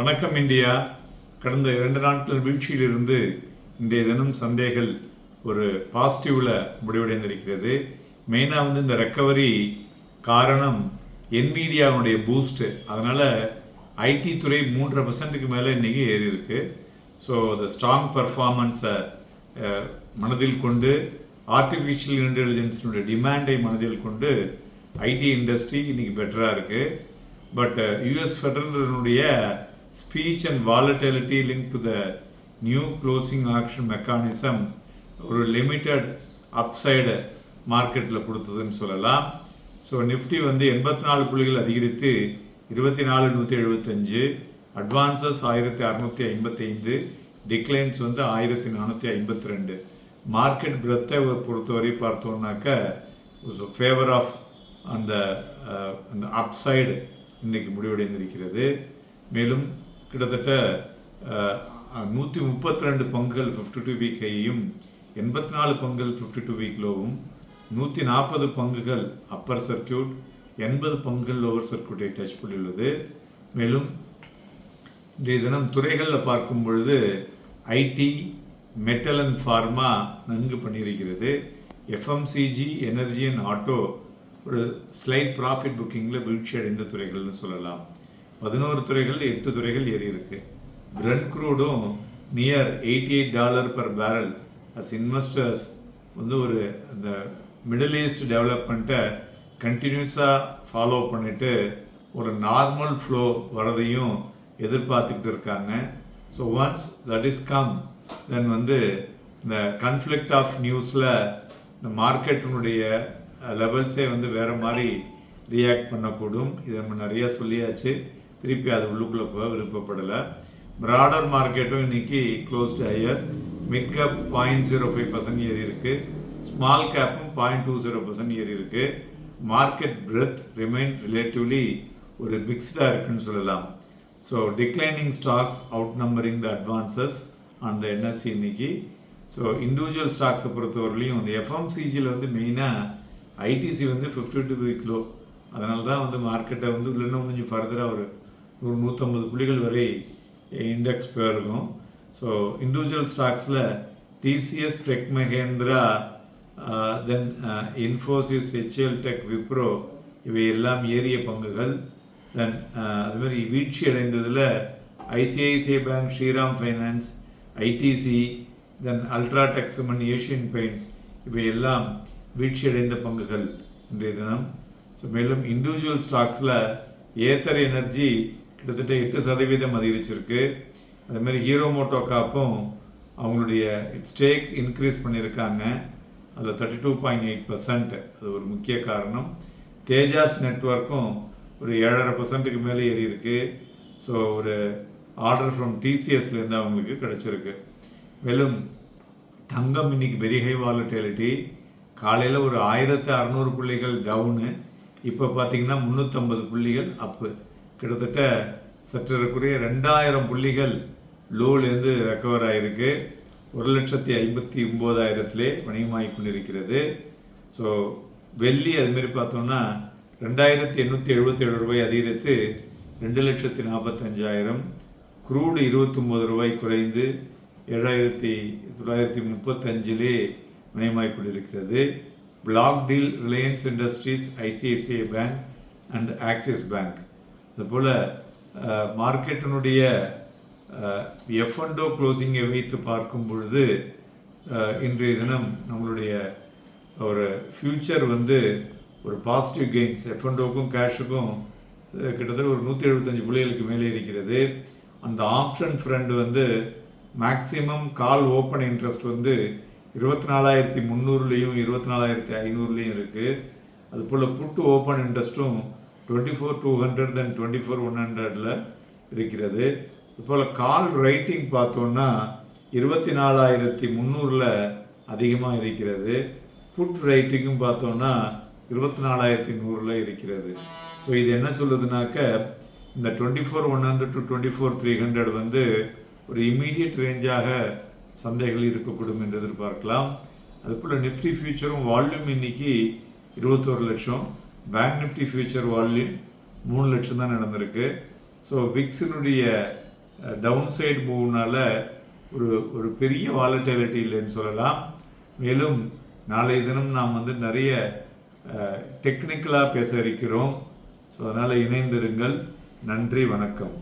வணக்கம் இந்தியா. கடந்த 2 நாட்கள் வீழ்ச்சியிலிருந்து இன்றைய தினம் சந்தைகள் ஒரு பாசிட்டிவில் முடிவடைந்திருக்கிறது. மெயினாக இந்த ரெக்கவரி காரணம் என்விடியாவுடைய பூஸ்ட்டு. அதனால் ஐடி துறை 3% மேலே இன்றைக்கி ஏறி இருக்கு. ஸோ த ஸ்ட்ராங் பர்ஃபார்மன்ஸை மனதில் கொண்டு ஆர்டிஃபிஷியல் இன்டெலிஜென்ஸினுடைய டிமாண்டை மனதில் கொண்டு ஐடி இண்டஸ்ட்ரி இன்றைக்கி பெட்டராக இருக்குது. பட் யூஎஸ் ஃபெடரலுடைய speech and volatility link to the new closing action mechanism ஒரு லிமிட்டட் அப்சைடு மார்க்கெட்டில் கொடுத்ததுன்னு சொல்லலாம். ஸோ நிஃப்டி 84 புள்ளிகள் அதிகரித்து 24,175, அட்வான்சஸ் 1,655, டிக்ளைன்ஸ் 1,452. மார்க்கெட் பிரெத்தை பொறுத்தவரை பார்த்தோம்னாக்க ஃபேவர் ஆஃப் அந்த அப்சைடு இன்றைக்கு முடிவடைந்திருக்கிறது. மேலும் கிட்டத்தட்ட 132 பங்குகள் 52 வீக் ஹையும், 84 பங்குகள் 52 வீக் லோவும், 140 பங்குகள் அப்பர் சர்க்கியூட், 80 பங்குகள் லோவர் சர்க்கியூட்டை டச் பண்ணியுள்ளது. மேலும் இன்றைய தினம் துறைகளில் பார்க்கும் பொழுது ஐடி, மெட்டல் அண்ட் ஃபார்மா நன்கு பண்ணியிருக்கிறது. எஃப்எம்சிஜி, எனர்ஜி அண்ட் ஆட்டோ ஒரு ஸ்லைட் ப்ராஃபிட் புக்கிங்கில் வீழ்ச்சி அடைந்த துறைகள்னு சொல்லலாம். 11 துறைகள் 8 துறைகள் ஏறி இருக்கு. பிரெண்ட் க்ரூடும் near $88 per barrel. As investors ஒரு அந்த மிடில் ஈஸ்ட் டெவலப்மெண்ட்டை கண்டினியூஸாக ஃபாலோ பண்ணிட்டு ஒரு நார்மல் ஃப்ளோ வரதையும் எதிர்பார்த்துக்கிட்டு இருக்காங்க. So once that is come then இந்த கன்ஃப்ளிக்ட் ஆஃப் நியூஸில் இந்த மார்க்கெட்டினுடைய லெவல்ஸே வேறு மாதிரி ரியாக்ட் பண்ணக்கூடும். இதை நம்ம நிறையா சொல்லியாச்சு, திருப்பி அது உள்ளுக்குள்ளே போக விருப்பப்படலை. ப்ராடர் மார்க்கெட்டும் இன்றைக்கி க்ளோஸ்டு ஹையர். மிட் கேப் 0.05% ஏறி இருக்குது. ஸ்மால் கேப்பும் 0.20% ஏறி இருக்குது. மார்க்கெட் பிரெத் ரிமைன் ரிலேட்டிவ்லி ஒரு மிக்ஸ்டாக இருக்குன்னு சொல்லலாம். So declining stocks outnumbering the advances அந்த என்எஸ்சி இன்னைக்கு. ஸோ இண்டிவிஜுவல் ஸ்டாக்ஸை பொறுத்தவரையிலையும் இந்த எஃப்எம்சிஜியில் மெயினாக ஐடிசி 52 வீக் லோ. அதனால தான் மார்க்கெட்டை இல்லைன்னா கொஞ்சம் ஃபர்தராக ஒரு 150 புள்ளிகள் வரை இண்டெக்ஸ் போயிருக்கும். ஸோ இண்டிவிஜுவல் ஸ்டாக்ஸில் TCS, tech Mahindra, then Infosys, HCL tech, Wipro இவை எல்லாம் ஏறிய பங்குகள். தென் அதுமாதிரி வீழ்ச்சி அடைந்ததில் ICICI bank, Shriram finance, ITC, then UltraTech cement, Asian paints இவை எல்லாம் வீழ்ச்சி அடைந்த பங்குகள் இன்றைய தினம். ஸோ மேலும் இண்டிவிஜுவல் ஸ்டாக்ஸில் ஏத்தர் எனர்ஜி கிட்டத்தட்ட 8% அதிகரிச்சிருக்கு. அதேமாதிரி ஹீரோ மோட்டோ காப்பும் அவங்களுடைய ஸ்டேக் இன்க்ரீஸ் பண்ணியிருக்காங்க. அதில் 32.8%. அது ஒரு முக்கிய காரணம். தேஜாஸ் நெட்வொர்க்கும் ஒரு 7.5% மேலே ஏறி இருக்கு. ஸோ ஒரு ஆர்டர் ஃப்ரம் டிசிஎஸ்லேருந்து அவங்களுக்கு கிடச்சிருக்கு. மேலும் தங்கம் இன்னைக்கு வெரி ஹை வாலட்டிலிட்டி. காலையில் ஒரு 1600 புள்ளிகள் டவுனு, இப்போ பார்த்தீங்கன்னா 350 புள்ளிகள் அப்பு. கிட்டத்தட்ட சற்றக்குறைய 2000 புள்ளிகள் லோலேருந்து ரெக்கவர் ஆகிருக்கு. 1,59,000 வணிகமாகி கொண்டிருக்கிறது. ஸோ வெள்ளி அதுமாரி பார்த்தோம்னா 2,877 ரூபாய் அதிகரித்து 2,45,000. குரூடு 29 ரூபாய் குறைந்து 7,935 வணிகமாகி கொண்டிருக்கிறது. Black deal Reliance industries, ICICI bank and axis bank. அதுபோல் மார்க்கெட்டினுடைய எஃப்என்டோ க்ளோசிங்கை வைத்து பார்க்கும் பொழுது இன்றைய தினம் நம்மளுடைய ஒரு ஃபியூச்சர் ஒரு பாசிட்டிவ் கெயின்ஸ் எஃப்என்டோக்கும் கேஷுக்கும் கிட்டத்தட்ட ஒரு 175 புள்ளிகளுக்கு மேலே இருக்கிறது. அந்த option front maximum call open interest 24,300லையும் 24,500லையும் இருக்குது. அதுபோல் புட்டு ஓப்பன் இன்ட்ரெஸ்ட்டும் 24,200 தென் 24,100 இருக்கிறது. இதுபோல் கால் ரைட்டிங் பார்த்தோன்னா 24,300 அதிகமாக இருக்கிறது. புட் ரைட்டிங்கும் பார்த்தோன்னா 24,100 இருக்கிறது. ஸோ இது என்ன சொல்லுதுனாக்க இந்த 24,100 to 24,300 ஒரு இமீடியட் ரேஞ்சாக சந்தைகள் இருக்கக்கூடும் என்று எதிர்பார்க்கலாம். அதுபோல் நிஃப்டி ஃபியூச்சரும் வால்யூம் இன்னைக்கு 21 லட்சம். பேங்க் நிஃப்டி ஃபியூச்சர் வால்யூம் 3 லட்சம் தான் நடந்திருக்கு. ஸோ விக்ஸினுடைய டவுன் சைடு மூவ்னால ஒரு பெரிய வாலட்டிலிட்டி இல்லைன்னு சொல்லலாம். மேலும் நாளைய தினம் நாம் நிறைய டெக்னிக்கலாக பேச இருக்கிறோம். ஸோ அதனால் இணைந்திருங்கள். நன்றி, வணக்கம்.